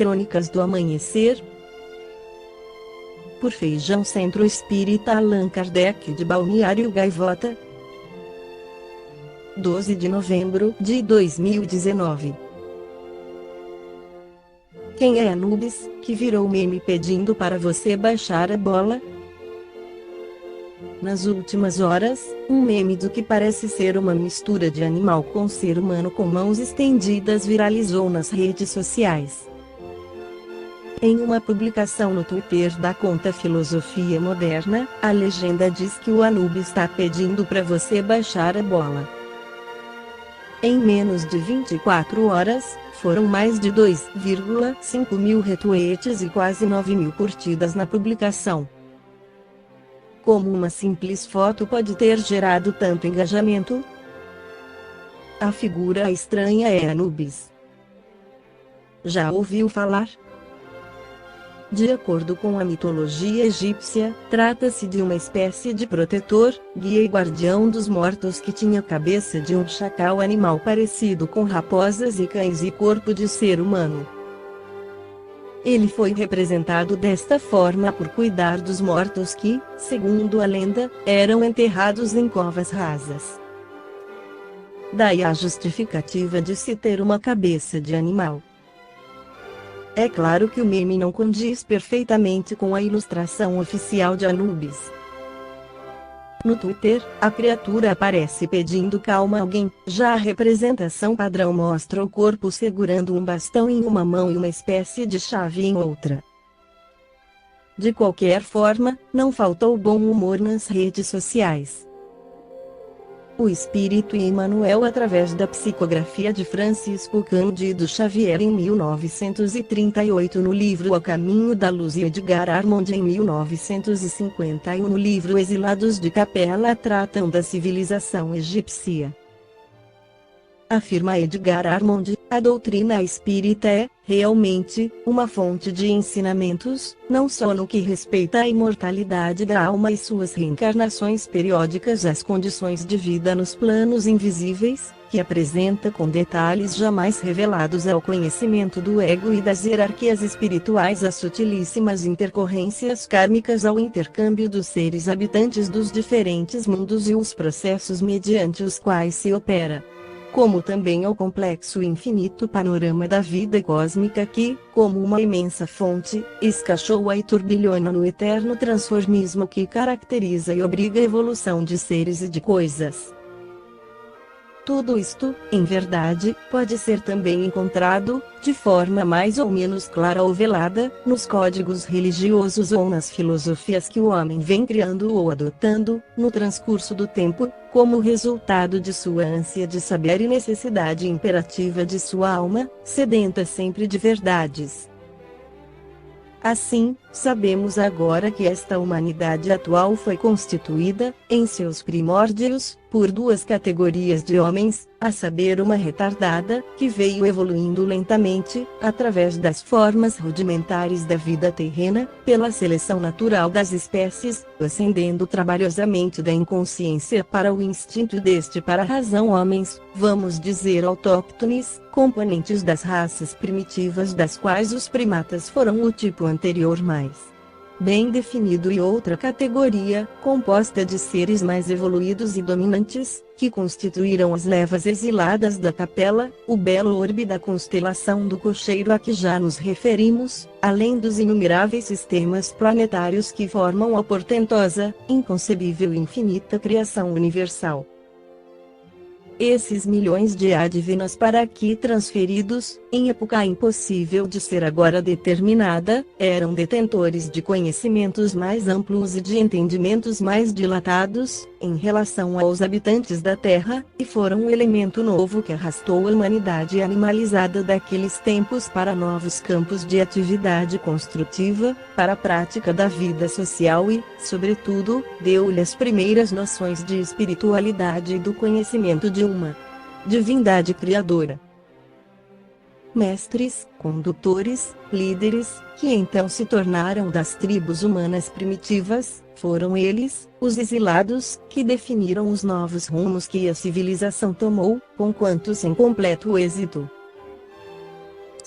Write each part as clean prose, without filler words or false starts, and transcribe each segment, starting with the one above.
Crônicas do Amanhecer, por Feijão Centro Espírita Allan Kardec de Balneário Gaivota, 12 de novembro de 2019. Quem é Anubis, que virou meme pedindo para você baixar a bola? Nas últimas horas, um meme do que parece ser uma mistura de animal com ser humano com mãos estendidas viralizou nas redes sociais. Em uma publicação no Twitter da conta Filosofia Moderna, a legenda diz que o Anubis está pedindo para você baixar a bola. Em menos de 24 horas, foram mais de 2,5 mil retweets e quase 9 mil curtidas na publicação. Como uma simples foto pode ter gerado tanto engajamento? A figura estranha é Anubis. Já ouviu falar? De acordo com a mitologia egípcia, trata-se de uma espécie de protetor, guia e guardião dos mortos que tinha a cabeça de um chacal animal parecido com raposas e cães e corpo de ser humano. Ele foi representado desta forma por cuidar dos mortos que, segundo a lenda, eram enterrados em covas rasas. Daí a justificativa de se ter uma cabeça de animal. É claro que o meme não condiz perfeitamente com a ilustração oficial de Anubis. No Twitter, a criatura aparece pedindo calma a alguém, já a representação padrão mostra o corpo segurando um bastão em uma mão e uma espécie de chave em outra. De qualquer forma, não faltou bom humor nas redes sociais. O espírito Emmanuel, através da psicografia de Francisco Cândido Xavier em 1938 no livro A Caminho da Luz e Edgar Armond em 1951 no livro Exilados de Capela tratam da civilização egípcia. Afirma Edgar Armond, a doutrina espírita é, realmente, uma fonte de ensinamentos, não só no que respeita à imortalidade da alma e suas reencarnações periódicas às condições de vida nos planos invisíveis, que apresenta com detalhes jamais revelados ao conhecimento do ego e das hierarquias espirituais as sutilíssimas intercorrências kármicas ao intercâmbio dos seres habitantes dos diferentes mundos e os processos mediante os quais se opera. Como também ao complexo e infinito panorama da vida cósmica que, como uma imensa fonte, escachoa e turbilhona no eterno transformismo que caracteriza e obriga a evolução de seres e de coisas. Tudo isto, em verdade, pode ser também encontrado, de forma mais ou menos clara ou velada, nos códigos religiosos ou nas filosofias que o homem vem criando ou adotando, no transcurso do tempo, como resultado de sua ânsia de saber e necessidade imperativa de sua alma, sedenta sempre de verdades. Assim, sabemos agora que esta humanidade atual foi constituída, em seus primórdios, por duas categorias de homens, a saber uma retardada, que veio evoluindo lentamente, através das formas rudimentares da vida terrena, pela seleção natural das espécies, ascendendo trabalhosamente da inconsciência para o instinto e deste para a razão homens, vamos dizer autóctones, componentes das raças primitivas das quais os primatas foram o tipo anterior mais bem definido e outra categoria, composta de seres mais evoluídos e dominantes, que constituíram as levas exiladas da Capela, o belo orbe da constelação do Cocheiro a que já nos referimos, além dos inumeráveis sistemas planetários que formam a portentosa, inconcebível e infinita criação universal. Esses milhões de advinas para aqui transferidos, em época impossível de ser agora determinada, eram detentores de conhecimentos mais amplos e de entendimentos mais dilatados, em relação aos habitantes da Terra, e foram um elemento novo que arrastou a humanidade animalizada daqueles tempos para novos campos de atividade construtiva, para a prática da vida social e, sobretudo, deu-lhe as primeiras noções de espiritualidade e do conhecimento de uma divindade criadora. Mestres, condutores, líderes, que então se tornaram das tribos humanas primitivas, foram eles, os exilados, que definiram os novos rumos que a civilização tomou, conquanto sem completo êxito.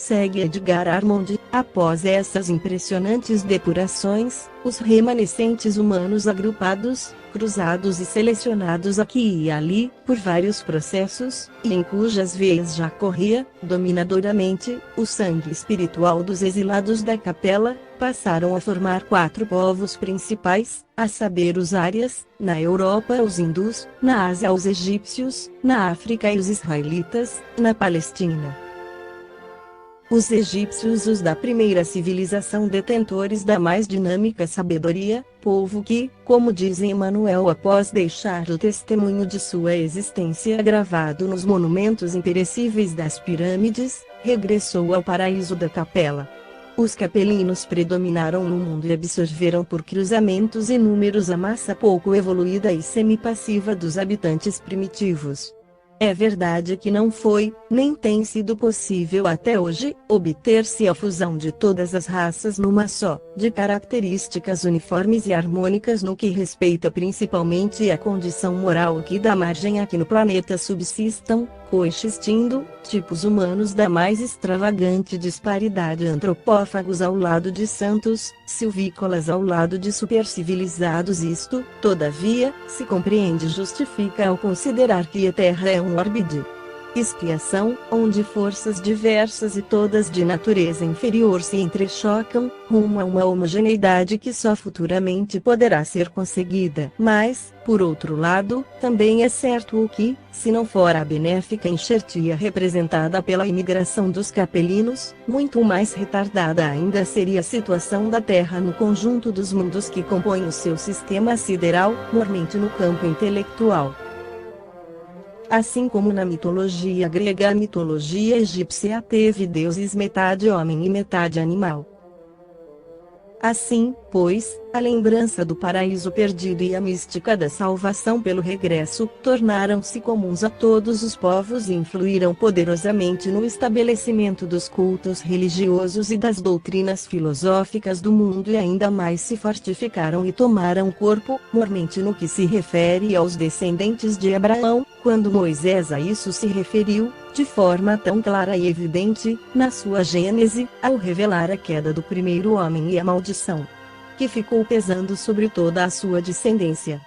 Segue Edgar Armond. Após essas impressionantes depurações, os remanescentes humanos agrupados, cruzados e selecionados aqui e ali, por vários processos, e em cujas veias já corria, dominadoramente, o sangue espiritual dos exilados da capela, passaram a formar 4 povos principais, a saber os árias, na Europa os hindus, na Ásia os egípcios, na África e os israelitas, na Palestina os egípcios, os da primeira civilização, detentores da mais dinâmica sabedoria, povo que, como diz Emmanuel após deixar o testemunho de sua existência gravado nos monumentos imperecíveis das pirâmides, regressou ao paraíso da capela. Os capelinos predominaram no mundo e absorveram por cruzamentos inúmeros a massa pouco evoluída e semipassiva dos habitantes primitivos. É verdade que não foi, nem tem sido possível até hoje, obter-se a fusão de todas as raças numa só, de características uniformes e harmônicas no que respeita principalmente à condição moral que dá margem a que no planeta subsistam, coexistindo, tipos humanos da mais extravagante disparidade, antropófagos ao lado de santos, silvícolas ao lado de supercivilizados. Isto, todavia, se compreende e justifica ao considerar que a Terra é um orbe de expiação, onde forças diversas e todas de natureza inferior se entrechocam, rumo a uma homogeneidade que só futuramente poderá ser conseguida. Mas, por outro lado, também é certo o que, se não for a benéfica enxertia representada pela imigração dos capelinos, muito mais retardada ainda seria a situação da Terra no conjunto dos mundos que compõem o seu sistema sideral, mormente no campo intelectual. Assim como na mitologia grega, a mitologia egípcia teve deuses metade homem e metade animal. Assim, pois, a lembrança do paraíso perdido e a mística da salvação pelo regresso tornaram-se comuns a todos os povos e influíram poderosamente no estabelecimento dos cultos religiosos e das doutrinas filosóficas do mundo, e ainda mais se fortificaram e tomaram corpo, mormente no que se refere aos descendentes de Abraão, quando Moisés a isso se referiu, de forma tão clara e evidente, na sua Gênese, ao revelar a queda do primeiro homem e a maldição que ficou pesando sobre toda a sua descendência.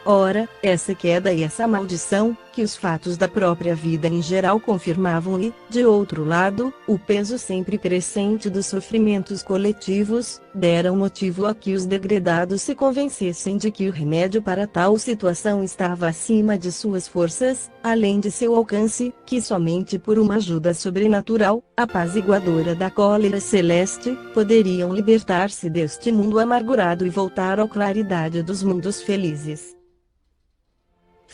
Ora, essa queda e essa maldição, que os fatos da própria vida em geral confirmavam e, de outro lado, o peso sempre crescente dos sofrimentos coletivos, deram motivo a que os degredados se convencessem de que o remédio para tal situação estava acima de suas forças, além de seu alcance, que somente por uma ajuda sobrenatural, apaziguadora da cólera celeste, poderiam libertar-se deste mundo amargurado e voltar à claridade dos mundos felizes.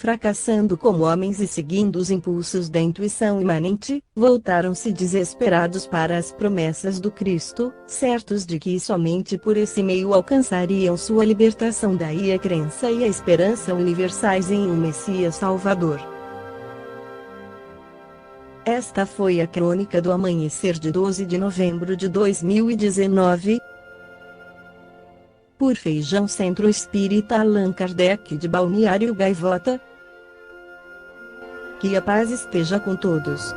Fracassando como homens e seguindo os impulsos da intuição imanente, voltaram-se desesperados para as promessas do Cristo, certos de que somente por esse meio alcançariam sua libertação. Daí a crença e a esperança universais em um Messias Salvador. Esta foi a crônica do amanhecer de 12 de novembro de 2019. Por Feijão Centro Espírita Allan Kardec de Balneário Gaivota. Que a paz esteja com todos.